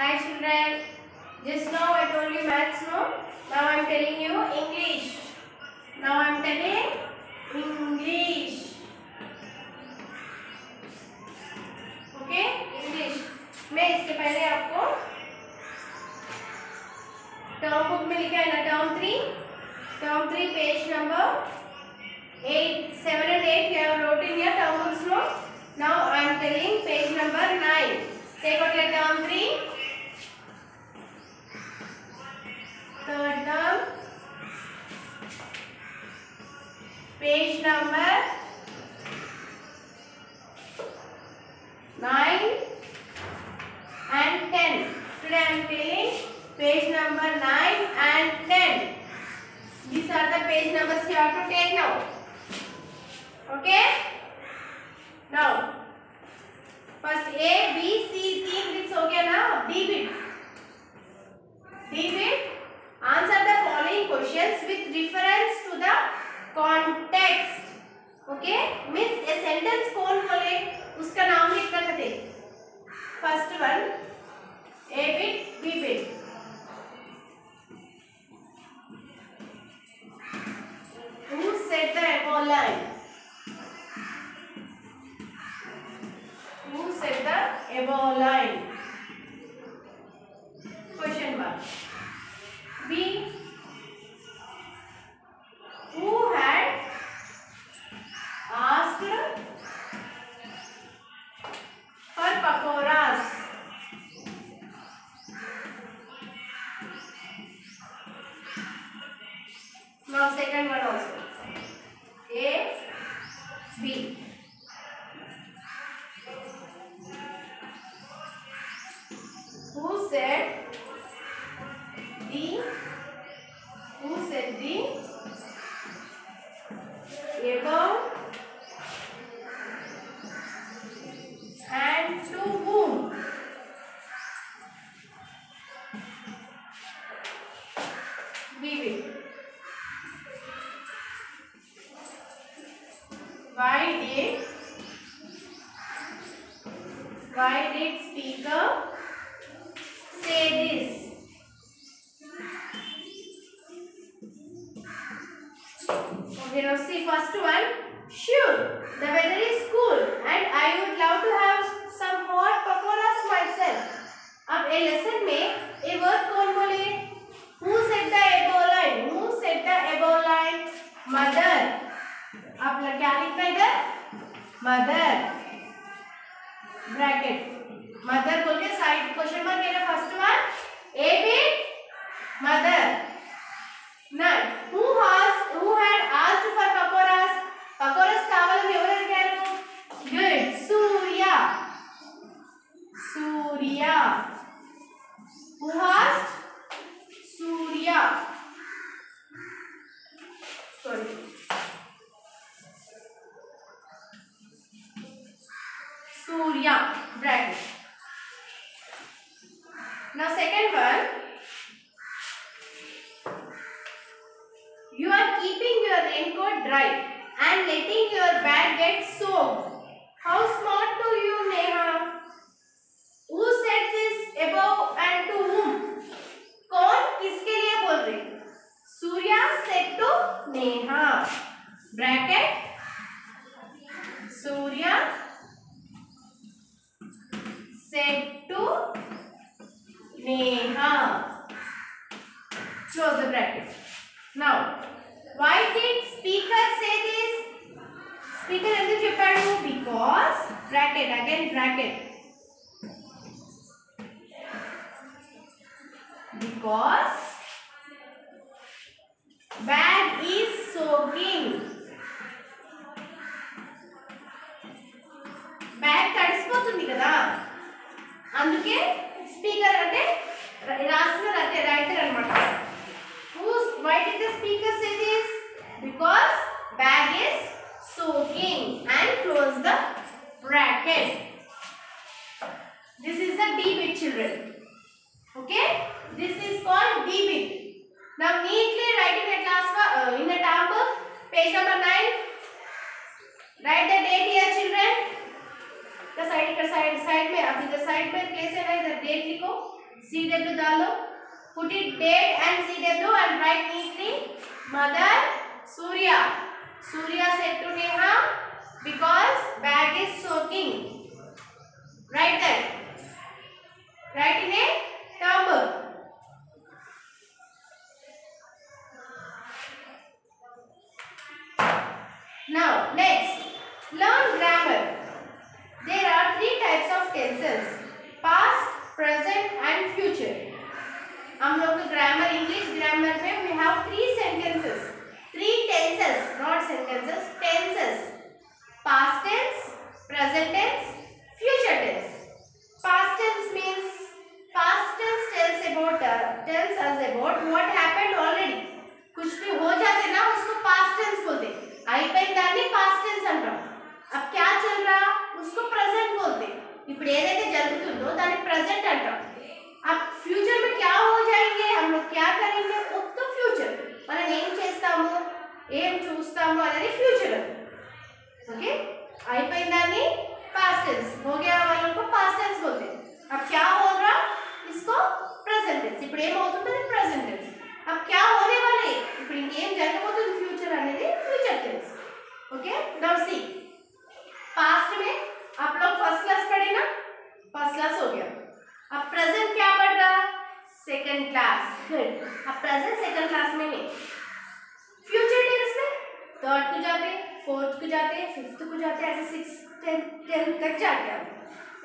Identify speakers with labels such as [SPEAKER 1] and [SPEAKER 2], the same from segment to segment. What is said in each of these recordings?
[SPEAKER 1] Hi children. Just now I told you maths, no? Now I am telling you English. Now I am telling English. Okay? English. मैं इसके पहले आपको term book में लिखा है ना, term 3 page number 8, 7 and 8 you have wrote in your term books, no? Now I am telling page number 9. Take out your term 3. Third term, page number 9 and 10. Today I am telling page number 9 and 10. These are the page numbers you have to take now. Okay? Now, first A, B, C, 3 bits हो गया ना? D bit. Answer the following questions with reference to the context. Okay? Means a sentence कौन बोले उसका नाम लिखना कहते. First one, A bit, B bit. Who said the above line? Who said the above line? Question mark. B. Who had asked for pakoras? Now second one also. A, B. Who said D? Who said D? Above and to whom? B. Why did speaker say this? Okay, now see first one. Sure, the weather is cool and I would love to have some hot pakoras myself. अब ए lesson में a word कौन बोले? Who said the above line? Who said the above line? Mother. आप लोग क्या लिखना है इधर? Mother. Bracket. Mother बोल के साइड क्वेश्चन मार्क है ना first one. A bit. Mother. Now, who had asked for pakoras? Pakoras కావాలని ఎవరు అడిగారు? Good. Surya. Who asked? Surya. Sorry. Surya. Bracket. Now second one. You are keeping your raincoat dry and letting your bag get soaked. How smart do you, Neha? Who said this above and to whom? कौन किसके लिए बोल रहे? Surya said to Neha. Bracket. Surya said to Neha. Close the bracket. Now, why did speaker say this? Speaker ఎందుకు చెప్పాడు? Because bracket, again bracket. Because bag is soaking. Bag తడిసిపోతుంది కదా, అందుకే speaker అంటే రాసిన రైటర్ అన్నమాట. Why did the speaker say this? Because bag is soaking and close the bracket. This is the D bit, children. Okay? This is called D bit. Now neatly write in a class in a term book, page number 9. Write the date here, children. The side में अभी the side में place है ना, इधर date लिखो. CW डालो, put it date and CW and write neatly. Mother Surya. Surya said to Neha, because bag is soaking. Write that. Write in a term. Now next, learn grammar. There are three types of tenses: past, present and future. हम लोग grammar English grammar में we have three sentences, three tenses, not sentences, tenses: past tense, present tense, future tense. Past tense means past tense tells us about what happened already. कुछ भी हो जाते ना उसको past tense बोलते. అయిపోయిన దాన్ని past tense అంటాం. अब क्या चल रहा उसको प्रेजेंट बोलते. ఇప్పుడు ఏదైతే జరుగుతుందో దాన్ని ప్రెజెంట్ అంటాం. अब फ्यूचर में क्या हो जाएंगे, हम लोग क्या करेंगे, वो तो फ्यूचर. మనం ఏం చేస్తాము, ఏం చూస్తాము అనేది ఫ్యూచర్. ओके, అయిపోయిన దాన్ని पास्ट टेंस, हो गया वालों को पास्ट टेंस बोलते हैं. अब क्या होगा इसको प्रेजेंट टेंस. ఇప్పుడు ఏం అవుతుందో प्रेजेंट टेंस. अब क्या होने वाले, ఇప్పుడు ఇంకేం జరగబోతుంది ఫ్యూచర్ అనేది future tense. Okay, now see past में आप लोग फर्स्ट क्लास पढ़े ना, फर्स्ट क्लास हो गया. अब प्रेजेंट क्या पढ़ रहा, सेकंड क्लास. गुड. अब प्रेजेंट सेकंड क्लास में नहीं, फ्यूचर टेंस में थर्ड को जाते, फोर्थ को जाते, फिफ्थ को जाते, ऐसे सिक्स टेंथ तक जाते हैं.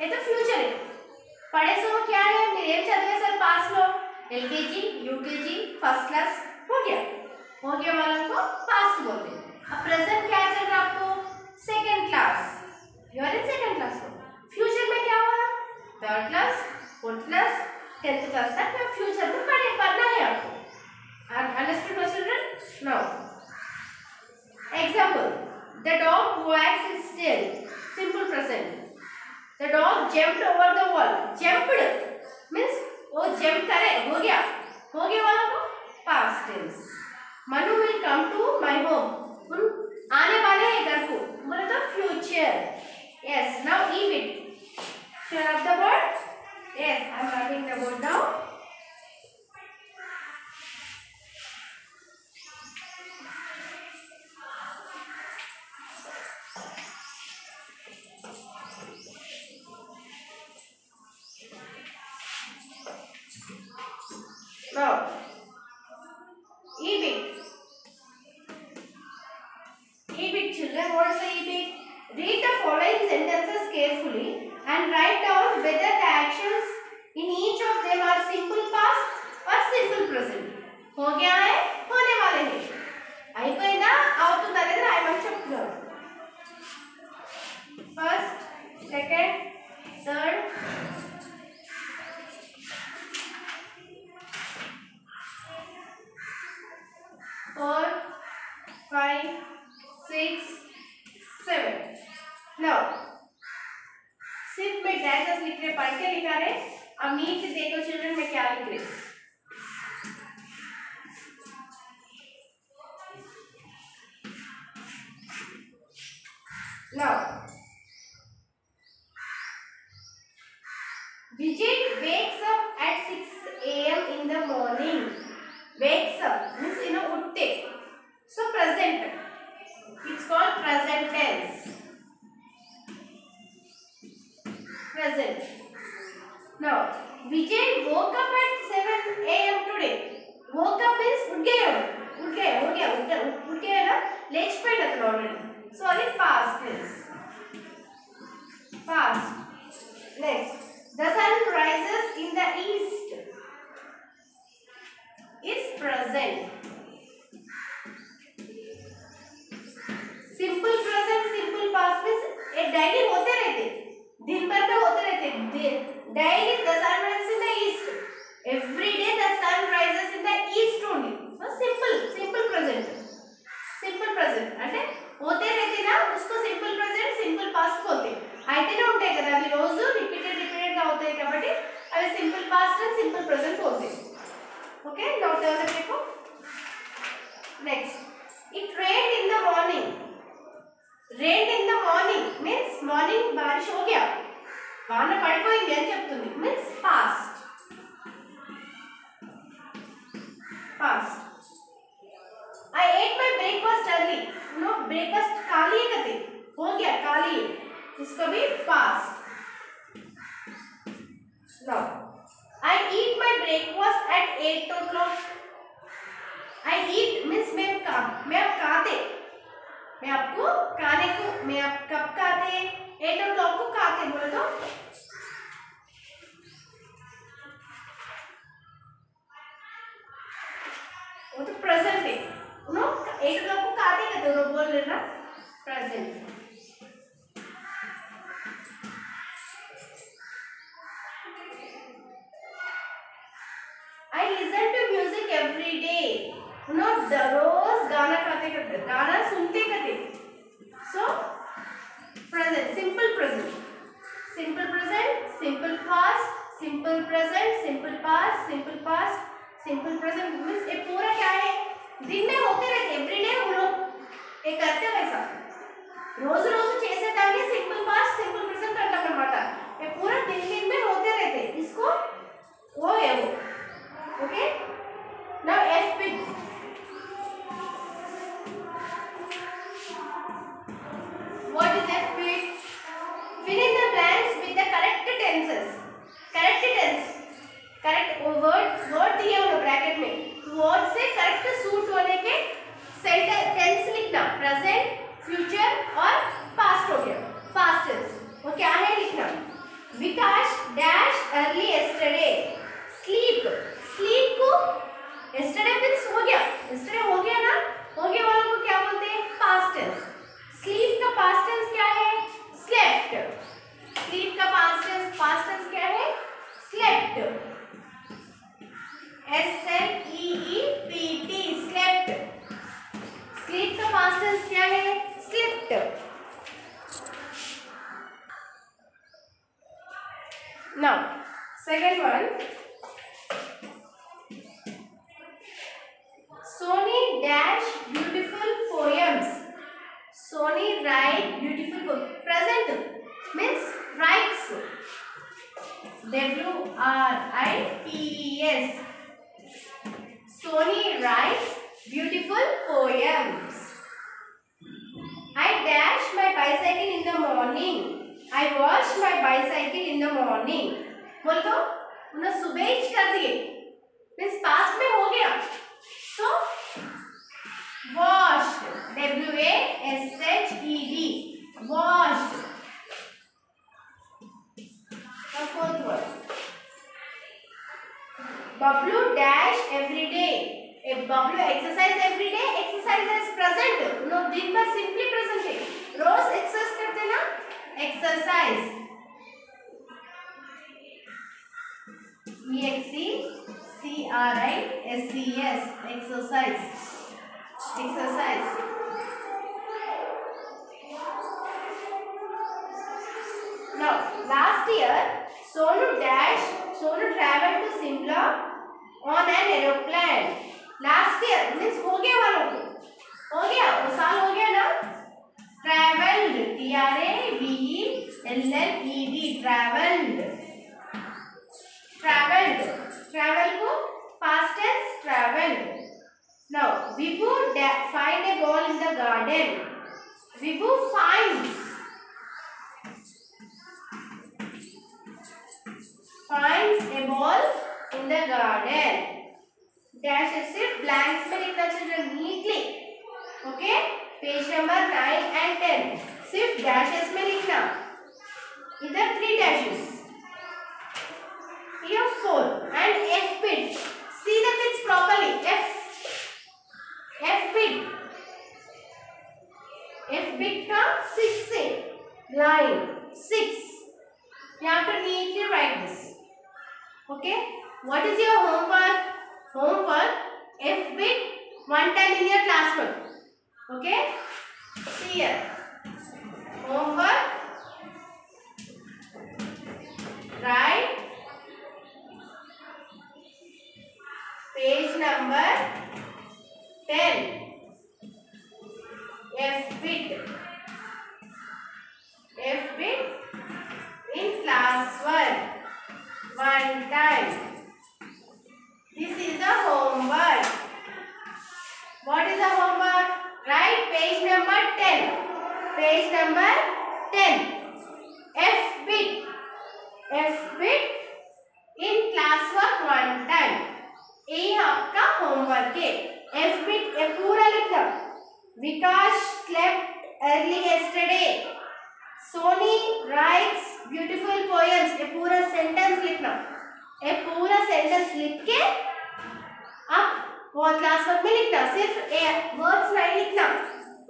[SPEAKER 1] ये तो फ्यूचर है. पढ़े सो क्या है, मेरे ఏం చదివే सर पास लो, एलकेजी यूकेजी फर्स्ट क्लास हो गया वालों को पास्ट बोलते हैं. अब प्रेजेंट क्या चल रहा आपको, second class, you are in second class. Future में क्या होगा, third class, fourth class, tenth class तक फ्यूचर में पढ़ना है आपको. Understood my children? Now example, the dog wags its tail. Simple present. The dog jumped over the wall. jumped means वो jump करे, हो गया वाला को past tense. Manu will come to my home. आने वाले हैं घर को, बोले तो future. yes, now eat it. Fill up the word. yes, I am writing the word down. Now EBIT. EBIT children, what is the EBIT? Read the following sentences carefully and write down whether the actions in each of them are simple past or simple present. हो गया है, होने वाले हैं. అయిపోయిందా, అవుతుందా లేదా రాయమని చెప్తున్నాను. First, second, third, 4, 5, 6, 7. Now सिर्फ मैं डायग्राम्स लिख रहे, पढ़ के लिखा रहे. अब नीट से देखो चिल्ड्रन में क्या लिख रहे. Now Vijay wakes up at 6 a.m. in the morning. Wakes up means utte. So present. It's called present tense. Present. Now Vijay woke up at 7 a.m. today. Woke up means उठ गया ना, latch पे था already. So only past tense. Past. Next, the sun rises in the east. Is present. Simple present, simple past means ये daily होते रहते, दिन भर में होते रहते. Daily the sun rises in the east. Every day the sun rises in the east only. So simple present. Simple present అంటే होते रहते ना, उसको simple present, simple past बोलते. అయితేనే ఉంటాయి కదా, అవి రోజు రిపీటెడ్ గా అవుతాయి కాబట్టి అవి simple past and simple present बोलते. Okay, now turn the paper. Next, it rained in the morning. Rained in the morning means morning बारिश हो गया, వాన పడిపోయింది అని చెప్తుంది. means past. be past. Now, I eat my breakfast at 8 o'clock. I eat means मैं अब खाते, मैं आपको खाने को, मैं आप कब खाते, 8 o'clock को खाते बोले तो वो तो प्रेजेंट है, नो 8 o'clock को खाते कहते हो, बोल रहे ना present. I listen to music every day. No रोज गाना खाते करते, गाना सुनते करते. So present, simple present, simple present, simple past, simple present, simple past, simple past, simple present means ये पूरा क्या है, दिन में होते रहते, एवरीडे वो लोग ये करते वैसा, रोज रोज చేసే దాన్ని సింపుల్ పాస్ట్ సింపుల్ ప్రెజెంట్ అంటాం అన్నమాట. ये पूरा दिन में होते रहते, इसको वो है वो. Okay, now F bit. What is F bit? Fill in the blanks with the correct tenses. Correct tense, correct word दिया होगा ब्रैकेट में, word से correct सूट होने के टेंस लिखना. प्रेजेंट, फ्यूचर और पास्ट हो गया. पास्ट टेंस वो क्या है लिखना. Vikas dash early yesterday sleep. Sleep को यस्टरडे मींस हो गया, यस्टरडे हो गया ना, हो गया वालों को क्या बोलते हैं, पास्ट टेंस. स्लीप का पास्ट टेंस क्या है, स्लेप्ट. स्लीप का पास्ट टेंस क्या है, स्लेप्ट. SLEEPT slept. स्लीप का पास्ट टेंस क्या है, slipped. Now second one, Sony dash beautiful poems. Sony write beautiful poems. Present means writes. WRITES. Sony writes beautiful poems. I dash my bicycle in the morning. I wash my bicycle in the morning. बोल तो उन्हें सुबह ही कर दिए, means past में हो गया. So washed, WASHED, washed. The fourth word, Bablu dash every day. If Bablu exercise every day, exercise is present. No, दिन भर simply present है. रोज exercise करते ना, exercise. EXERCISES, exercise. Exercise. Now, last year, Sonu traveled to Simla on an aeroplane. Last year means हो गया वालों को, हो गया वो साल हो गया ना. Traveled, TRAVELLED, traveled. Traveled, travel को past tense traveled. Now, Vibhu find a ball in the garden. Vibhu finds a ball in the garden. Dash सिर्फ blanks में लिखना चाहिए neatly. Okay? Page number 9 and 10 सिर्फ dashes में लिखना. इधर 3 dashes. Here 4 and F bit. See the bits properly. F bit का 6 से line 6. You have to neatly write this. Okay? What is your homework? Homework F bit one time in your classwork. Okay? See here. Homework. Write page number 10. F bit in classwork one time. This is the homework. What is the homework? Write page number 10. Page number 10. F bit in classwork one time. ये आपका homework है. F bit ये पूरा लिखना. Vikash slept early yesterday. Sony writes beautiful poems. ये पूरा sentence लिखना. ये पूरा सेंटेंस लिख के आप वो क्लासवर्क में लिखना. सिर्फ वर्ड्स नहीं लिखना.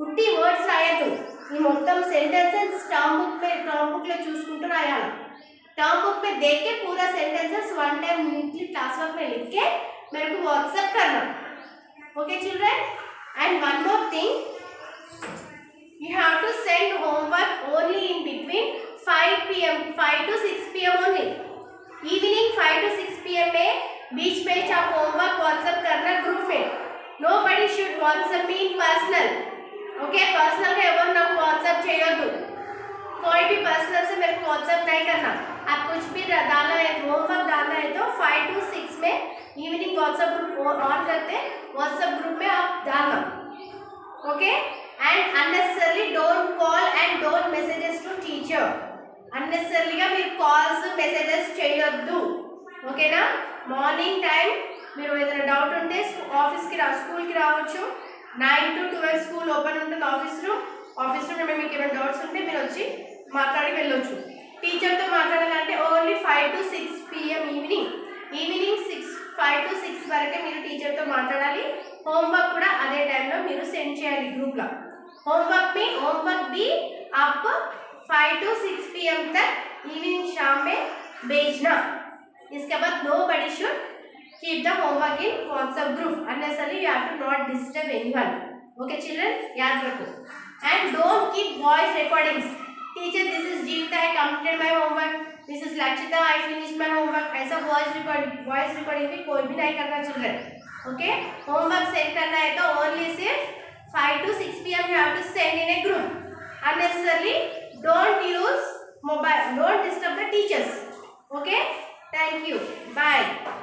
[SPEAKER 1] उट्टी वर्ड्स రాయొద్దు. ఈ మొత్తం సెంటెన్సెస్ టర్మ్ బుక్ లో చూసుకుంటూ రాయాలి. टर्म बुक में देख के पूरा sentences one time neatly classwork में लिख के मेरे को व्हाट्सएप करना. Okay children. And one more thing, you have to send homework only in between 5 pm 5 to 6 pm only. evening 5 to 6 pm में बीच में आप होमवर्क व्हाट्सएप करना ग्रुप में. nobody should WhatsApp me in personal. Okay personal का ever ना WhatsApp చేయొద్దు. कोई भी पर्सनल से मेरे को व्हाट्सएप नहीं करना. आप कुछ भी डालना है, होमवर्क डालना है तो 5 to 6 में इवनिंग व्हाट्सएप ग्रुप ऑन करते व्हाट्सएप ग्रुप में आप डालना. Okay. And unnecessarily don't call and don't messages to teacher. అన్నెసరీగా మీరు కాల్స్ మెసేజెస్ చేయొద్దు. ఓకేనా. మార్నింగ్ టైం మీరు ఏదైనా డౌట్ ఉంటే ఆఫీస్కి స్కూల్కి రావచ్చు. 9 to 12 స్కూల్ ఓపెన్ ఉంటుంది. ఆఫీస్ రూమ్ మీకు ఏమైనా డౌట్స్ ఉంటే మీరు వచ్చి మాట్లాడి వెళ్ళొచ్చు. టీచర్తో మాట్లాడాలంటే only 5 to 6 pm evening 5 to 6 వరకే మీరు టీచర్తో మాట్లాడాలి. होमवर्क కూడా అదే టైంలో మీరు సెండ్ చేయాలి గ్రూప్లో. होमवर्क भी आप 5 to 6 pm तक इवनिंग शाम में भेजना. इसके बाद nobody should keep the homework in WhatsApp group. Unnecessarily you have to not disturb anyone. Okay children, याद रखो. And don't keep voice recordings. Teacher, this is Jeevita, I completed my homework. This is Lakshita, I finished my homework. ऐसा voice recording भी कोई भी नहीं करना children. Okay? Homework send करना है तो only सिर्फ 5 to 6 pm you have to send in a group. Unnecessarily don't use mobile. Don't disturb the teachers. Okay? Thank you. Bye.